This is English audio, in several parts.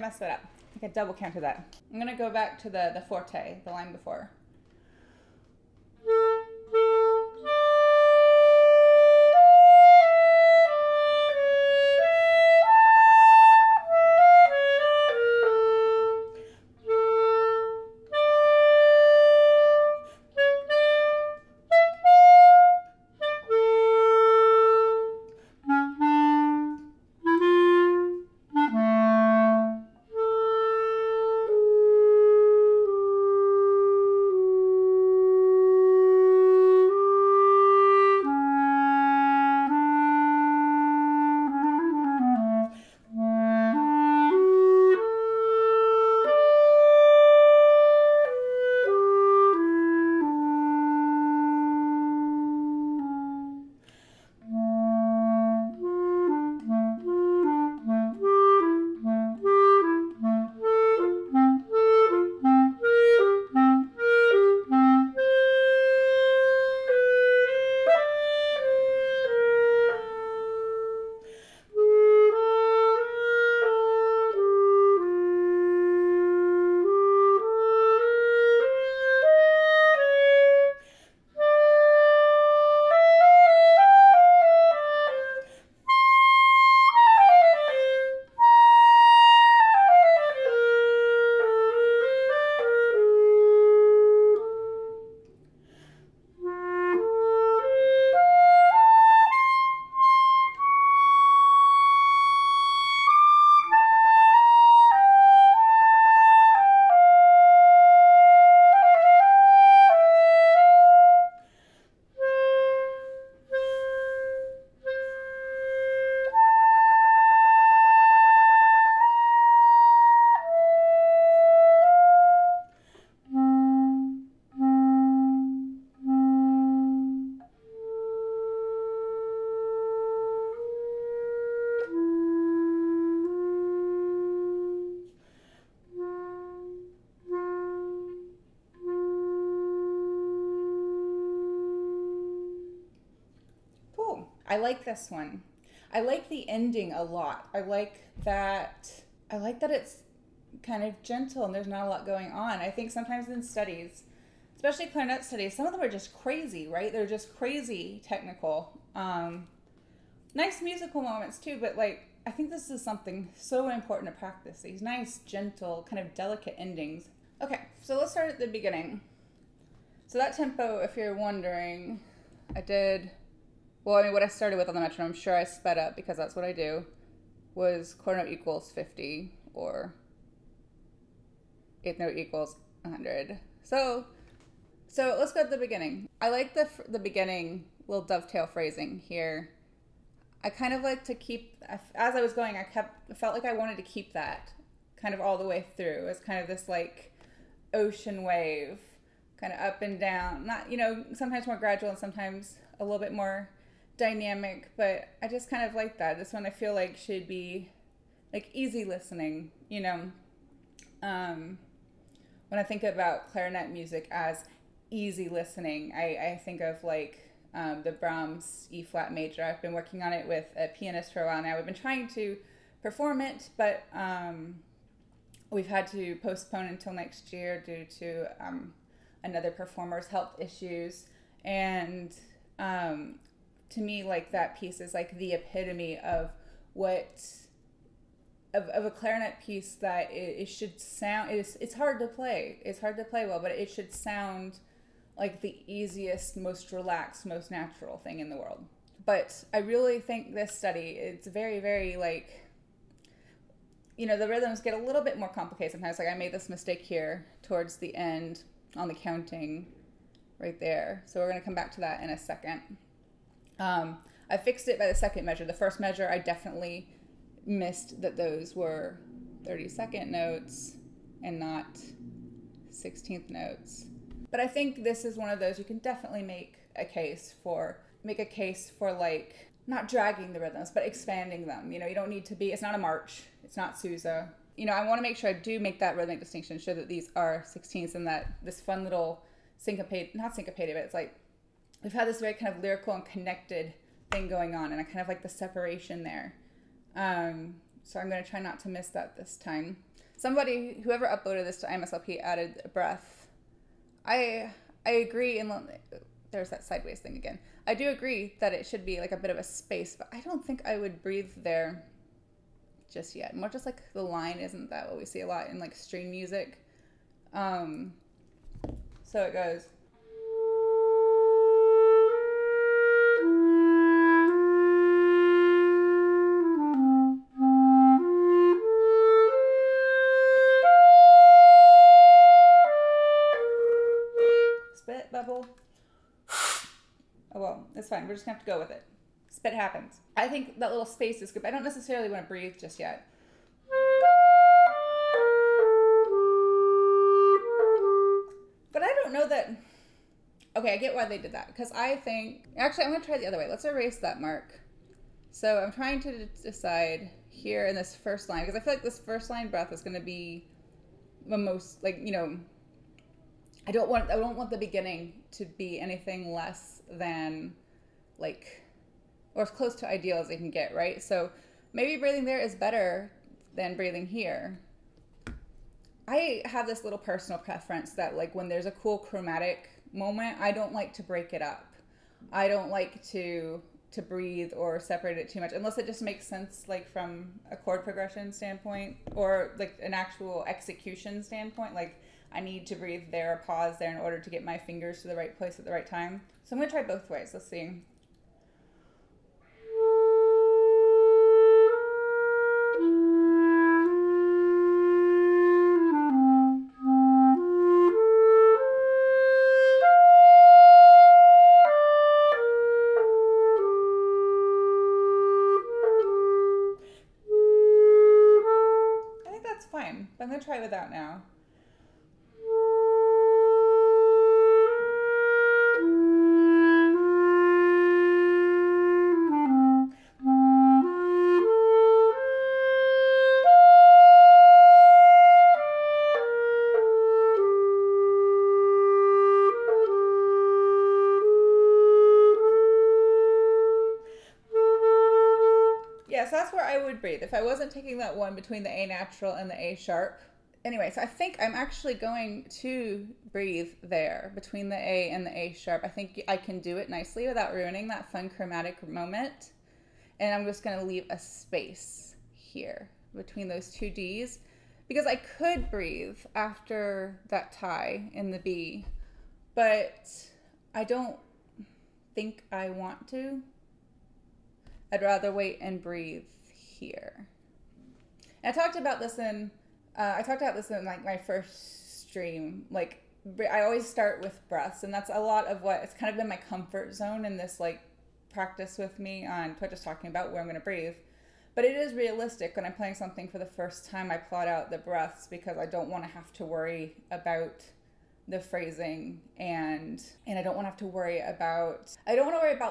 messed that up. I think I double counted that. I'm gonna go back to the forte, the line before. I like this one. I like the ending a lot. I like that it's kind of gentle and there's not a lot going on. I think sometimes in studies, especially clarinet studies, some of them are just crazy, right? They're just crazy technical. Nice musical moments too, but like I think this is something so important to practice. These nice, gentle, kind of delicate endings. Okay, so let's start at the beginning. So that tempo, if you're wondering, what I started with on the metronome, I'm sure I sped up because that's what I do, was quarter note equals 50 or eighth note equals 100. So let's go at the beginning. I like the beginning little dovetail phrasing here. I kind of like to keep, as I was going, I felt like I wanted to keep that kind of all the way through as kind of this like ocean wave, kind of up and down, not, sometimes more gradual and sometimes a little bit more dynamic, but I just kind of like that. This one I feel like should be like easy listening, when I think about clarinet music as easy listening, I think of like the Brahms E flat major. I've been working on it with a pianist for a while now. We've been trying to perform it, but we've had to postpone until next year due to another performer's health issues. And to me, like that piece is like the epitome of a clarinet piece that it should sound. It's hard to play. It's hard to play well, but it should sound like the easiest, most relaxed, most natural thing in the world. But I really think this study, it's very, very like, the rhythms get a little bit more complicated sometimes. Like I made this mistake here towards the end on the counting right there. So we're going to come back to that in a second. I fixed it by the second measure. The first measure, I definitely missed that those were 32nd notes and not 16th notes. But I think this is one of those you can definitely make a case for like not dragging the rhythms, but expanding them. You don't need to be, it's not a march, it's not Sousa. I want to make sure I do make that rhythmic distinction, show that these are 16ths and that this fun little not syncopated, but it's like, we've had this very kind of lyrical and connected thing going on, and I kind of like the separation there. So I'm going to try not to miss that this time. Somebody, whoever uploaded this to IMSLP, added a breath. I agree, and there's that sideways thing again. I do agree that it should be like a bit of a space, but I don't think I would breathe there just yet. More just like the line isn't that what we see a lot in like string music. So it goes. Spit, bubble. Oh well, it's fine. We're just gonna have to go with it. Spit happens. I think that little space is good, but I don't necessarily want to breathe just yet. But I don't know that... Okay, I get why they did that. Because I think... Actually, I'm going to try the other way. Let's erase that mark. So I'm trying to decide here in this first line. Because I feel like this first line breath is going to be the most... Like, you know... I don't want the beginning to be anything less than, like... Or as close to ideal as they can get, right? So maybe breathing there is better than breathing here. I have this little personal preference that, like, when there's a cool chromatic moment, I don't like to break it up. I don't like to breathe or separate it too much, unless it just makes sense, like, from a chord progression standpoint or, like, an actual execution standpoint. Like, I need to breathe there or pause there in order to get my fingers to the right place at the right time. So I'm going to try both ways. Let's see. Fine, but I'm going to try it without now. Yeah, so that's where I would breathe if I wasn't taking that one between the A natural and the A sharp. Anyway, so I think I'm actually going to breathe there between the A and the A sharp. I think I can do it nicely without ruining that fun chromatic moment. And I'm just going to leave a space here between those two Ds, because I could breathe after that tie in the B, but I don't think I want to. I'd rather wait and breathe here. And I talked about this in like my first stream. Like, I always start with breaths, and that's a lot of what it's kind of been my comfort zone in this like practice with me on Twitch, just talking about where I'm going to breathe. But it is realistic when I'm playing something for the first time. I plot out the breaths because I don't want to have to worry about the phrasing, and I don't want to have to worry about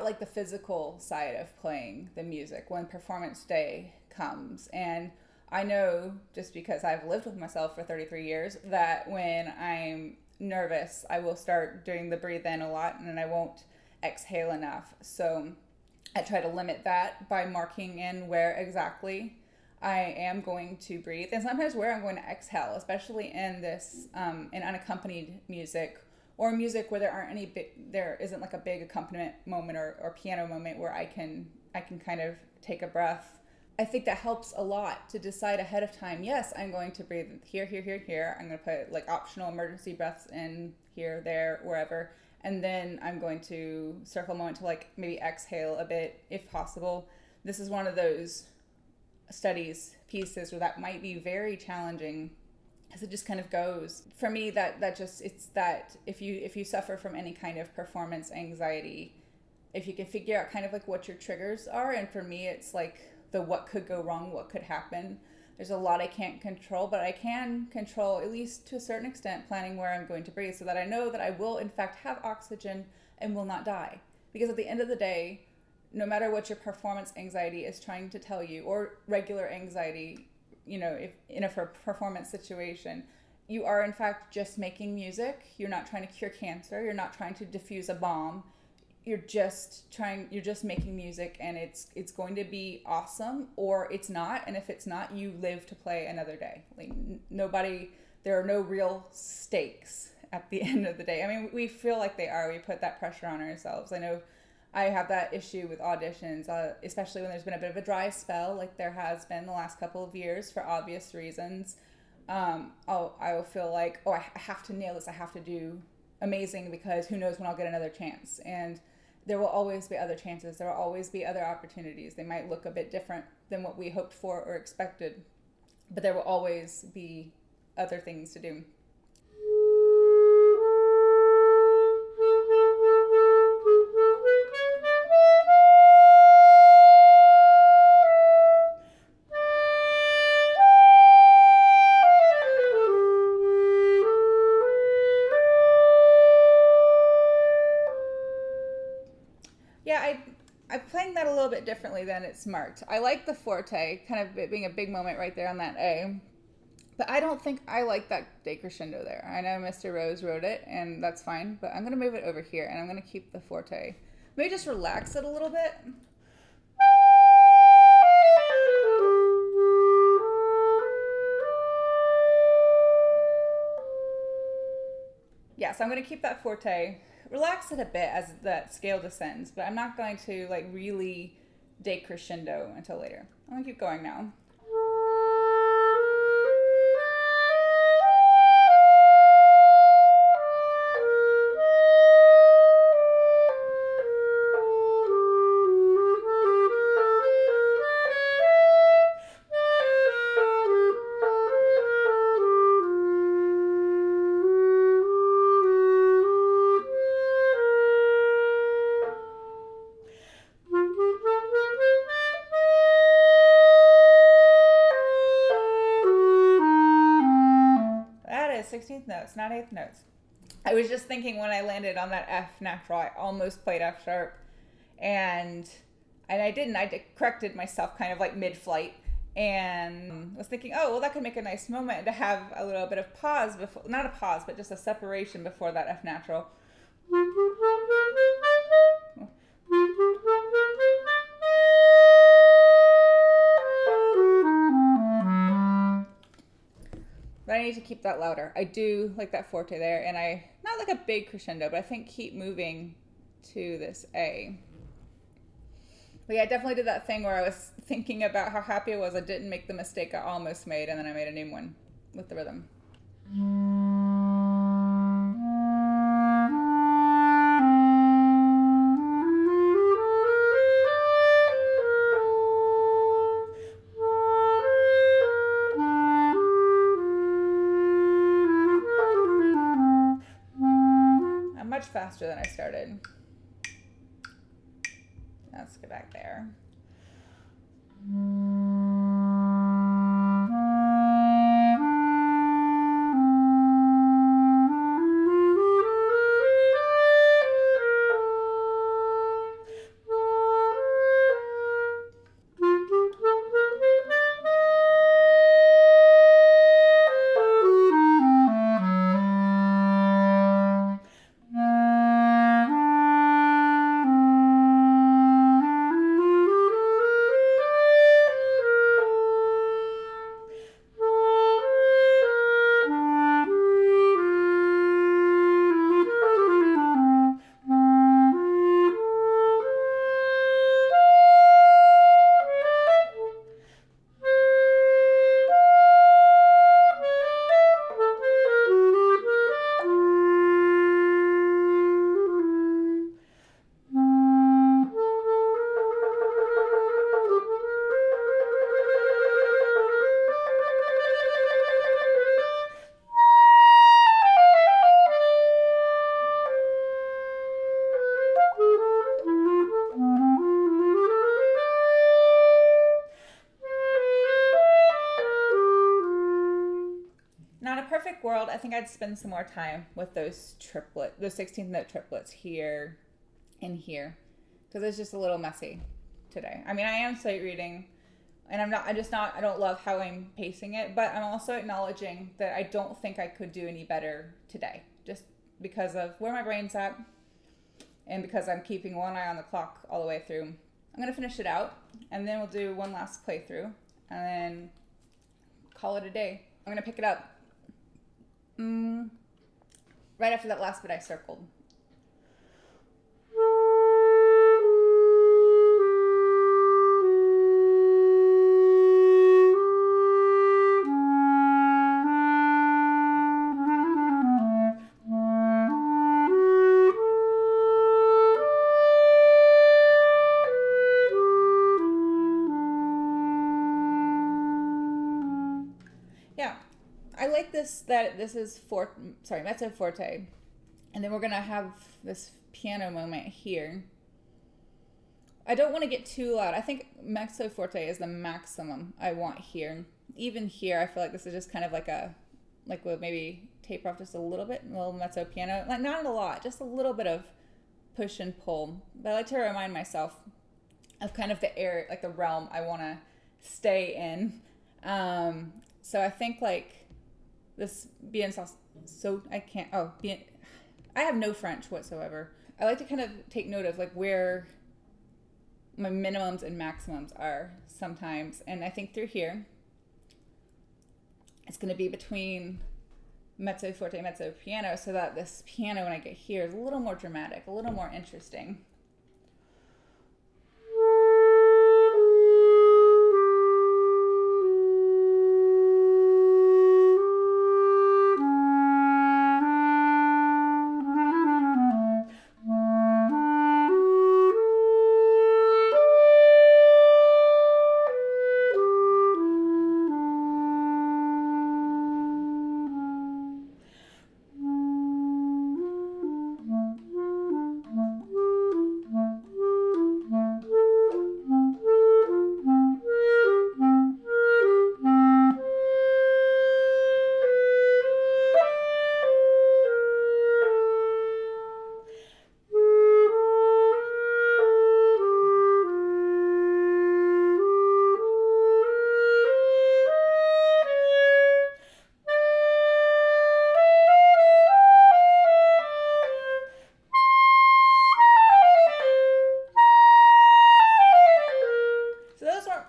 like the physical side of playing the music when performance day comes. And I know, just because I've lived with myself for 33 years, that when I'm nervous, I will start doing the breathe in a lot, and then I won't exhale enough. So I try to limit that by marking in where exactly I am going to breathe, and sometimes where I'm going to exhale, especially in this in unaccompanied music, or music where there isn't like a big accompaniment moment or piano moment where I can kind of take a breath. I think that helps a lot to decide ahead of time. Yes, I'm going to breathe here, here, here, here. I'm going to put like optional emergency breaths in here, there, wherever, and then I'm going to circle a moment to like maybe exhale a bit if possible. This is one of those studies pieces where that might be very challenging, because it just kind of goes for me that just, it's that if you suffer from any kind of performance anxiety, if you can figure out kind of like what your triggers are, and for me it's like the what could go wrong, what could happen. There's a lot I can't control, but I can control, at least to a certain extent, planning where I'm going to breathe, so that I know that I will in fact have oxygen and will not die. Because at the end of the day, no matter what your performance anxiety is trying to tell you, or regular anxiety, you know, if in a performance situation, you are in fact just making music. You're not trying to cure cancer. You're not trying to defuse a bomb. you're just making music, and it's going to be awesome, or it's not. And if it's not, you live to play another day. Like nobody, there are no real stakes at the end of the day. I mean, we feel like they are. We put that pressure on ourselves. I know I have that issue with auditions, especially when there's been a bit of a dry spell, like there has been the last couple of years for obvious reasons. I will feel like, oh, I have to nail this. I have to do amazing, because who knows when I'll get another chance. And there will always be other chances. There will always be other opportunities. They might look a bit different than what we hoped for or expected, but there will always be other things to do. Yeah, I'm playing that a little bit differently than it's marked. I like the forte, kind of it being a big moment right there on that A. But I don't think I like that decrescendo there. I know Mr. Rose wrote it, and that's fine, but I'm going to move it over here, and I'm going to keep the forte. Maybe just relax it a little bit. Yeah, so I'm going to keep that forte. Relax it a bit as that scale descends, but I'm not going to like really decrescendo until later. I'm going to keep going now. That is 16th notes, not 8th notes. I was just thinking when I landed on that F natural, I almost played F sharp, and I didn't. I corrected myself kind of like mid-flight, and was thinking, oh, well, that could make a nice moment to have a little bit of pause before, not a pause, but just a separation before that F natural. But I need to keep that louder. I do like that forte there, and not like a big crescendo, but I think keep moving to this A. But yeah, I definitely did that thing where I was thinking about how happy I was I didn't make the mistake I almost made, and then I made a new one with the rhythm. I'm much faster than I started. Let's get back there. Not a perfect world. I think I'd spend some more time with those 16th note triplets here and here, because it's just a little messy today. I mean, I am sight reading, and I don't love how I'm pacing it, but I'm also acknowledging that I don't think I could do any better today, just because of where my brain's at. And because I'm keeping one eye on the clock all the way through, I'm gonna finish it out, and then we'll do one last playthrough, and then call it a day. I'm gonna pick it up right after that last bit I circled. Yeah, I like this, that this is mezzo forte, and then we're gonna have this piano moment here. I don't want to get too loud. I think mezzo forte is the maximum I want here. Even here, I feel like this is just kind of like we'll maybe taper off just a little bit, a little mezzo piano, like not a lot, just a little bit of push and pull. But I like to remind myself of kind of the area, like the realm I want to stay in. So I think like this bien so I can't, I have no French whatsoever. I like to kind of take note of like where my minimums and maximums are sometimes. And I think through here, it's going to be between mezzo forte, mezzo piano, so that this piano when I get here is a little more dramatic, a little more interesting.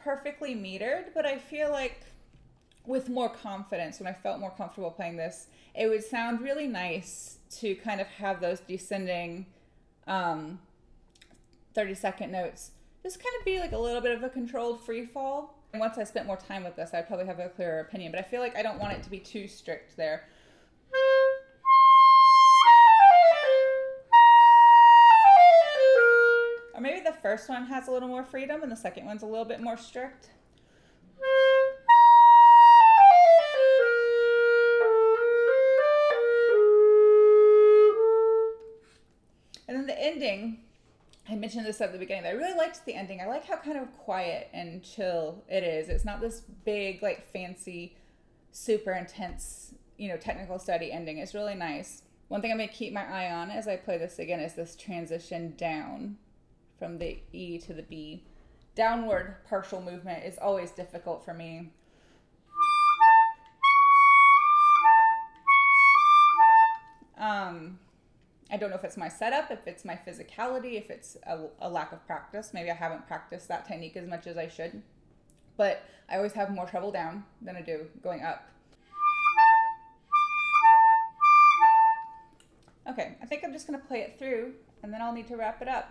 Perfectly metered, but I feel like with more confidence, when I felt more comfortable playing this, it would sound really nice to kind of have those descending 30-second notes just kind of be like a little bit of a controlled free fall. And once I spent more time with this, I'd probably have a clearer opinion, but I feel like I don't want it to be too strict there. Or maybe the first one has a little more freedom and the second one's a little bit more strict. And then the ending, I mentioned this at the beginning, I really liked the ending. I like how kind of quiet and chill it is. It's not this big, like fancy, super intense, technical study ending. It's really nice. One thing I'm going to keep my eye on as I play this again is this transition down from the E to the B. Downward partial movement is always difficult for me. I don't know if it's my setup, if it's my physicality, if it's a lack of practice. Maybe I haven't practiced that technique as much as I should. But I always have more trouble down than I do going up. Okay, I think I'm just going to play it through, and then I'll need to wrap it up.